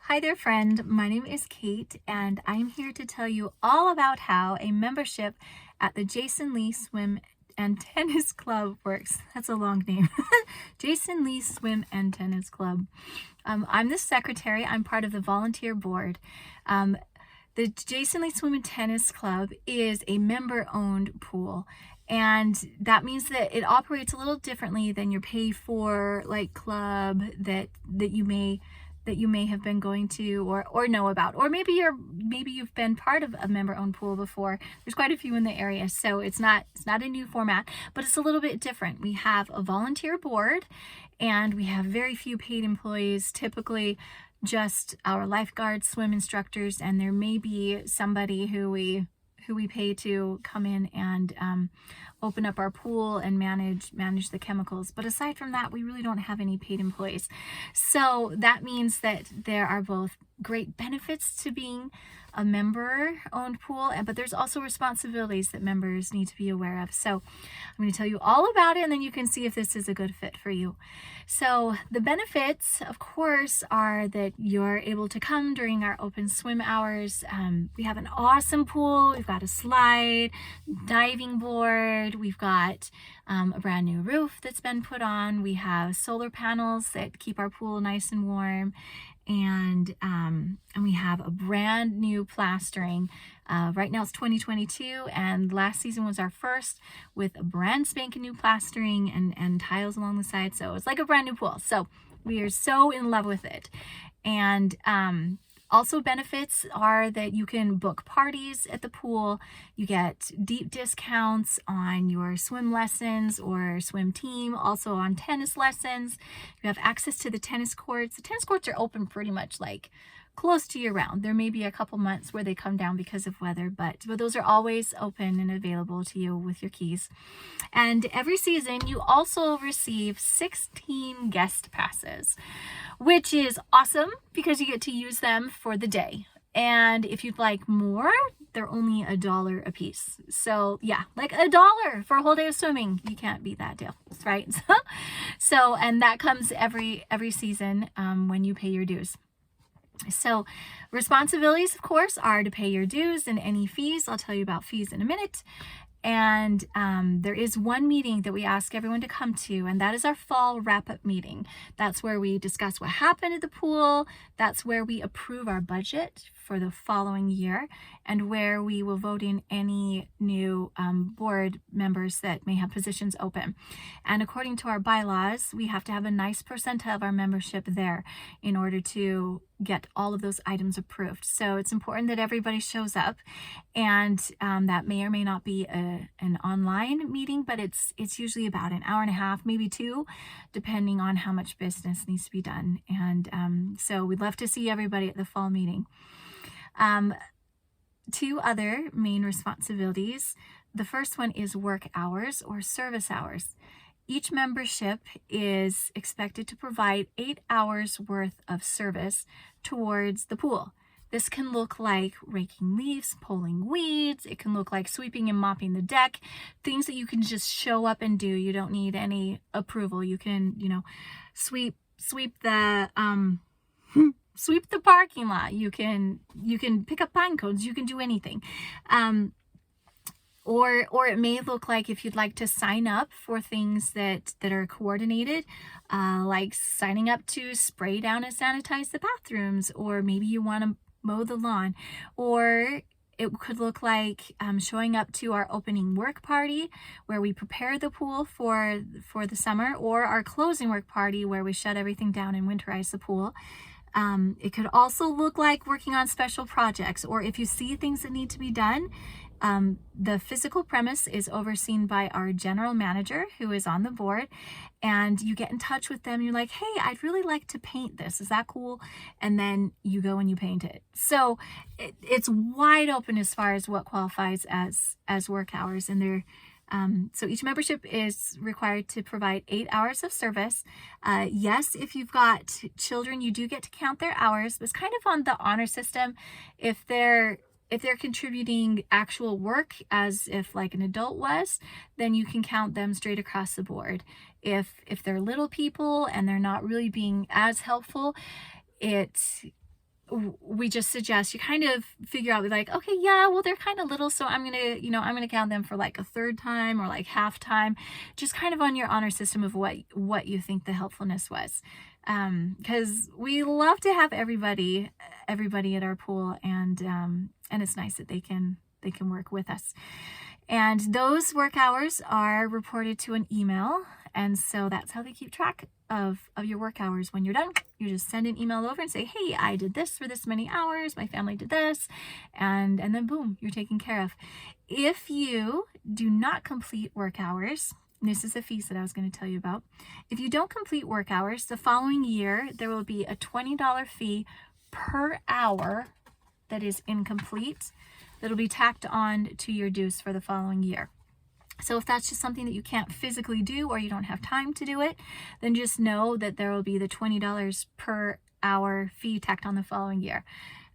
Hi there, friend. My name is Kate, and I'm here to tell you all about how a membership at the Jason Lee Swim and Tennis Club works. That's a long name. Jason Lee Swim and Tennis Club. I'm the secretary. I'm part of the volunteer board. The Jason Lee Swim and Tennis Club is a member-owned pool, and that means that it operates a little differently than your pay-for like club that you may have been going to or know about, or maybe you've been part of a member-owned pool before. There's quite a few in the area, so it's not a new format, but it's a little bit different. We have a volunteer board, and we have very few paid employees, typically just our lifeguards, swim instructors, and there may be somebody who we pay to come in and open up our pool and manage the chemicals. But aside from that, we really don't have any paid employees. So that means that there are both great benefits to being a member-owned pool, but there's also responsibilities that members need to be aware of. So I'm going to tell you all about it, and then you can see if this is a good fit for you. So the benefits, of course, are that you're able to come during our open swim hours. We have an awesome pool. We've got a slide, diving board. We've got a brand new roof that's been put on. We have solar panels that keep our pool nice and warm. And we have a brand new plastering. Right now it's 2022, and last season was our first with a brand spanking new plastering and tiles along the side. So it's like a brand new pool. So we are so in love with it. And also benefits are that you can book parties at the pool. You get deep discounts on your swim lessons or swim team, also on tennis lessons. You have access to the tennis courts. The tennis courts are open pretty much like close to year round. There may be a couple months where they come down because of weather, but those are always open and available to you with your keys. And every season you also receive 16 guest passes, which is awesome because you get to use them for the day. And if you'd like more, they're only $1 a piece. So yeah, like $1 for a whole day of swimming. You can't beat that deal, right? So and that comes every season when you pay your dues. So responsibilities, of course, are to pay your dues and any fees. I'll tell you about fees in a minute. And there is one meeting that we ask everyone to come to, and that is our fall wrap-up meeting. That's where we discuss what happened at the pool. That's where we approve our budget for the following year, and where we will vote in any new board members that may have positions open. And according to our bylaws, we have to have a nice percentile of our membership there in order to get all of those items approved. So it's important that everybody shows up, and that may or may not be an online meeting, but it's usually about an hour and a half, maybe 2, depending on how much business needs to be done. And so we'd love to see everybody at the fall meeting. 2 other main responsibilities. The first one is work hours or service hours. Each membership is expected to provide 8 hours worth of service towards the pool. This can look like raking leaves, pulling weeds. It can look like sweeping and mopping the deck, things that you can just show up and do. You don't need any approval. You can, sweep the sweep the parking lot. You can pick up pine cones. You can do anything. Or it may look like if you'd like to sign up for things that are coordinated, like signing up to spray down and sanitize the bathrooms, or maybe you want to mow the lawn, or it could look like showing up to our opening work party where we prepare the pool for the summer, or our closing work party where we shut everything down and winterize the pool. It could also look like working on special projects, or if you see things that need to be done. The physical premise is overseen by our general manager, who is on the board, and you get in touch with them. You're like, hey, I'd really like to paint this. Is that cool? And then you go and you paint it. So it's wide open as far as what qualifies as work hours. And so each membership is required to provide 8 hours of service. Yes, if you've got children, you do get to count their hours. It's kind of on the honor system. If they're contributing actual work as if like an adult was, then you can count them straight across the board. If they're little people and they're not really being as helpful, we just suggest you kind of figure out like, okay, yeah, well, they're kind of little, so I'm gonna, I'm gonna count them for like a third time or like half time, just kind of on your honor system of what you think the helpfulness was. Because we love to have everybody at our pool, and it's nice that they can work with us. And those work hours are reported to an email. And so that's how they keep track of your work hours. When you're done, you just send an email over and say, hey, I did this for this many hours. My family did this. And then boom, you're taken care of. If you do not complete work hours, this is a fees that I was going to tell you about. If you don't complete work hours, the following year, there will be a $20 fee per hour that is incomplete that'll be tacked on to your dues for the following year. So if that's just something that you can't physically do or you don't have time to do it, then just know that there will be the $20 per hour fee tacked on the following year.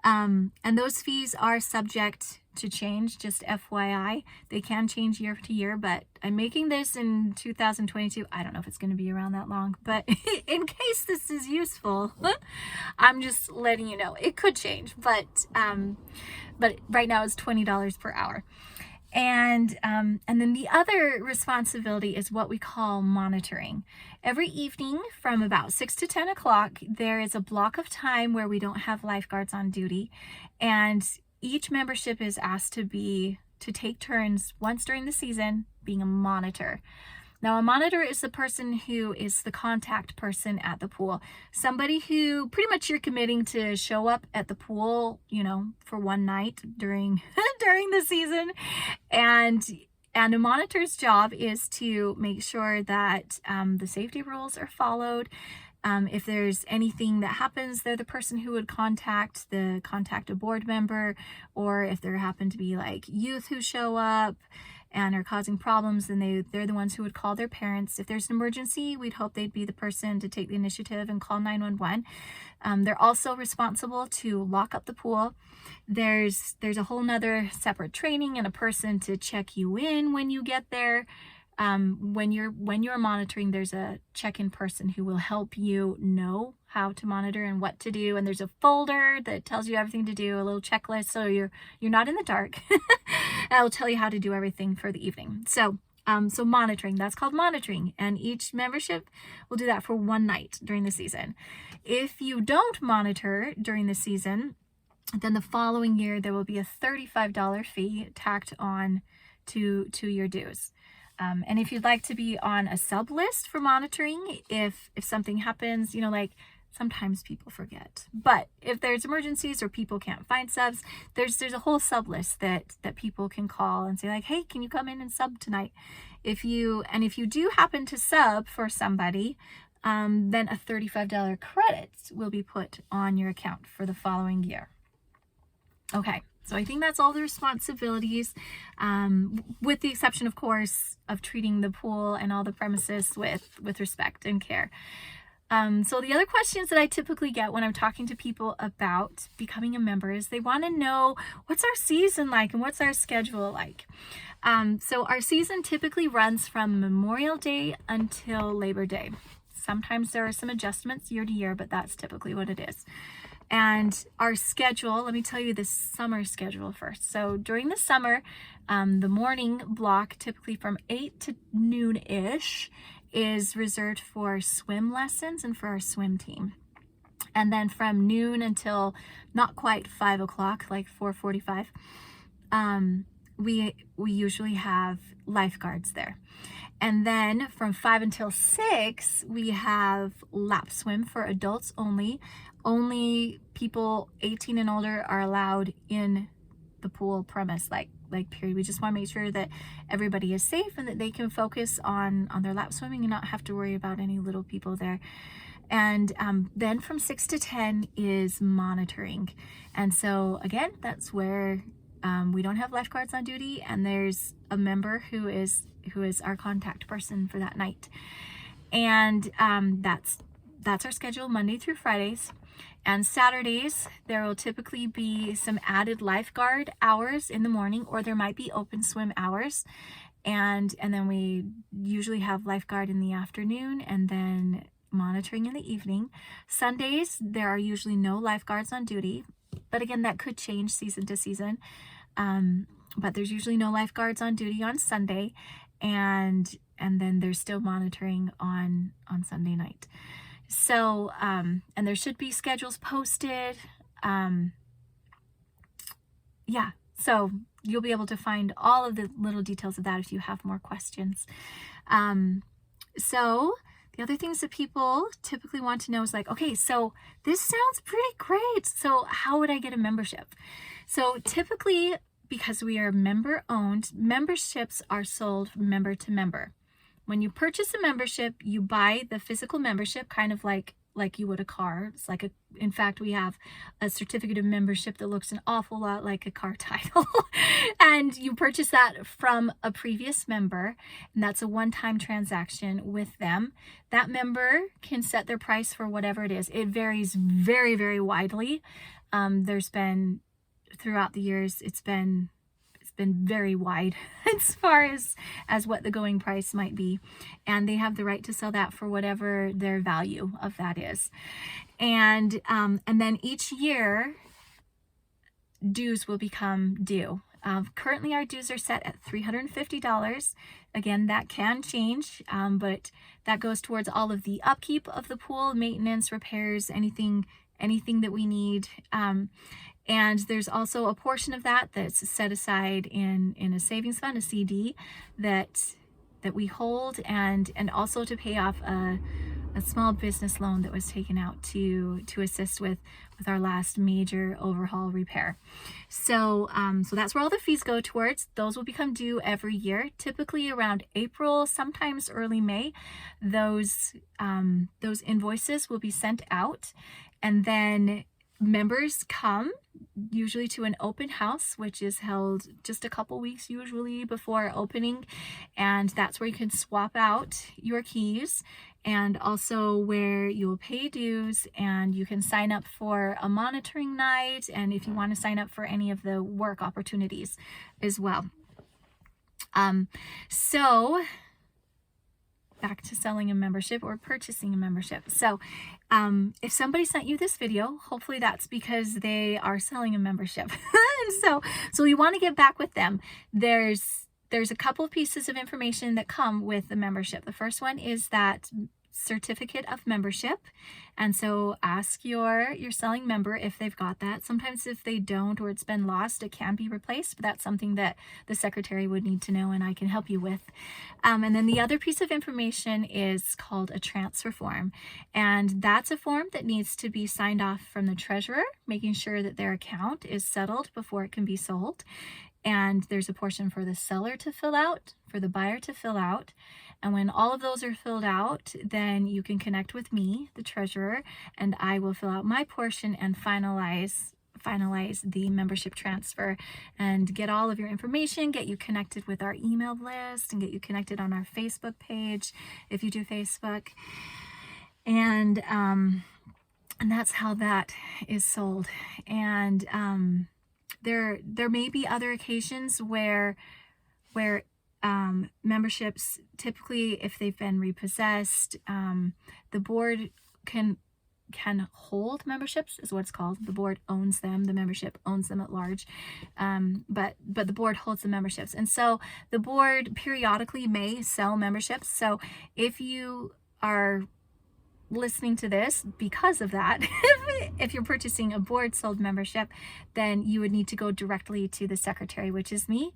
And those fees are subject to change, just FYI. They can change year to year, but I'm making this in 2022. I don't know if it's going to be around that long, but in case this is useful, I'm just letting you know. It could change, but right now it's $20 per hour. And then the other responsibility is what we call monitoring. Every evening from about 6 to 10 o'clock, there is a block of time where we don't have lifeguards on duty. And each membership is asked to take turns once during the season being a monitor. Now, a monitor is the person who is the contact person at the pool. Somebody who pretty much you're committing to show up at the pool, for one night during the season. And a monitor's job is to make sure that the safety rules are followed. If there's anything that happens, they're the person who would contact a board member, or if there happen to be like youth who show up and are causing problems, then they're the ones who would call their parents. If there's an emergency, we'd hope they'd be the person to take the initiative and call 911. They're also responsible to lock up the pool. There's a whole nother separate training and a person to check you in when you get there. When you're monitoring, there's a check-in person who will help you know how to monitor and what to do. And there's a folder that tells you everything to do, a little checklist, so you're not in the dark. It'll tell you how to do everything for the evening. So monitoring, that's called monitoring. And each membership will do that for one night during the season. If you don't monitor during the season, then the following year, there will be a $35 fee tacked on to your dues. And if you'd like to be on a sub list for monitoring, if something happens, like sometimes people forget, but if there's emergencies or people can't find subs, there's a whole sub list that people can call and say like, hey, can you come in and sub tonight? If you do happen to sub for somebody, then a $35 credit will be put on your account for the following year. Okay. So I think that's all the responsibilities, with the exception, of course, of treating the pool and all the premises with respect and care. So the other questions that I typically get when I'm talking to people about becoming a member is they want to know, what's our season like and what's our schedule like? So our season typically runs from Memorial Day until Labor Day. Sometimes there are some adjustments year to year, but that's typically what it is. And our schedule, let me tell you the summer schedule first. So during the summer, the morning block, typically from 8 to noon-ish, is reserved for swim lessons and for our swim team. And then from noon until not quite 5 o'clock, like 4:45, we usually have lifeguards there. And then from 5 until 6, we have lap swim for adults only. Only people 18 and older are allowed in the pool premise, like period. We just want to make sure that everybody is safe and that they can focus on their lap swimming and not have to worry about any little people there. And then from 6 to 10 is monitoring. And so again, that's where we don't have lifeguards on duty, and there's a member who is our contact person for that night. And that's our schedule Monday through Fridays. And Saturdays, there will typically be some added lifeguard hours in the morning, or there might be open swim hours. And then we usually have lifeguard in the afternoon, and then monitoring in the evening. Sundays, there are usually no lifeguards on duty, but again, that could change season to season. But there's usually no lifeguards on duty on Sunday, and then there's still monitoring on Sunday night. So, and there should be schedules posted. Yeah, so you'll be able to find all of the little details of that if you have more questions. So the other things that people typically want to know is like, okay, so this sounds pretty great. So how would I get a membership? So typically, because we are member owned, memberships are sold member to member. When you purchase a membership, you buy the physical membership, kind of like you would a car. It's like in fact, we have a certificate of membership that looks an awful lot like a car title. And you purchase that from a previous member, and that's a one-time transaction with them. That member can set their price for whatever it is. It varies very, very widely. There's been, throughout the years, it's been very wide as far as what the going price might be, and they have the right to sell that for whatever their value of that is. And then each year dues will become due. Currently our dues are set at $350. Again, that can change, but that goes towards all of the upkeep of the pool, maintenance, repairs, anything that we need. And there's also a portion of that that's set aside in a savings fund, a CD, that we hold, and also to pay off a small business loan that was taken out to assist with our last major overhaul repair. So so that's where all the fees go towards. Those will become due every year, typically around April, sometimes early May. Those invoices will be sent out, and then members come usually to an open house, which is held just a couple weeks usually before opening, and that's where you can swap out your keys, and also where you'll pay dues, and you can sign up for a monitoring night, and if you want to sign up for any of the work opportunities as well. So back to selling a membership or purchasing a membership. So if somebody sent you this video, hopefully that's because they are selling a membership. And so you want to get back with them. There's a couple of pieces of information that come with the membership. The first one is that certificate of membership, and so ask your selling member if they've got that. Sometimes if they don't, or it's been lost, it can be replaced, but that's something that the secretary would need to know and I can help you with. And then the other piece of information is called a transfer form, and that's a form that needs to be signed off from the treasurer, making sure that their account is settled before it can be sold. And there's a portion for the seller to fill out, for the buyer to fill out. And when all of those are filled out, then you can connect with me, the treasurer, and I will fill out my portion and finalize the membership transfer and get all of your information, get you connected with our email list, and get you connected on our Facebook page if you do Facebook. And that's how that is sold. And there may be other occasions where memberships, typically if they've been repossessed, the board can hold memberships, is what it's called. The board owns them, the membership owns them at large, but the board holds the memberships, and so the board periodically may sell memberships. So if you are listening to this because of that, if you're purchasing a board sold membership, then you would need to go directly to the secretary, which is me,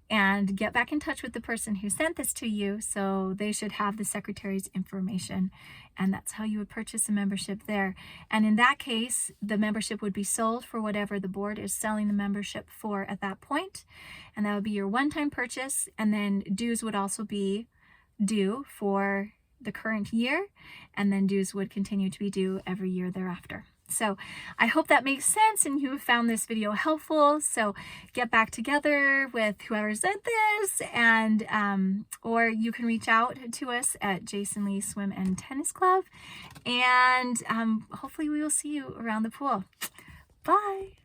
and get back in touch with the person who sent this to you. So they should have the secretary's information, and that's how you would purchase a membership there. And in that case, the membership would be sold for whatever the board is selling the membership for at that point, and that would be your one-time purchase. And then dues would also be due for the current year, and then dues would continue to be due every year thereafter. So I hope that makes sense and you have found this video helpful. So get back together with whoever sent this, and or you can reach out to us at Jason Lee Swim and Tennis Club, and hopefully we will see you around the pool. Bye.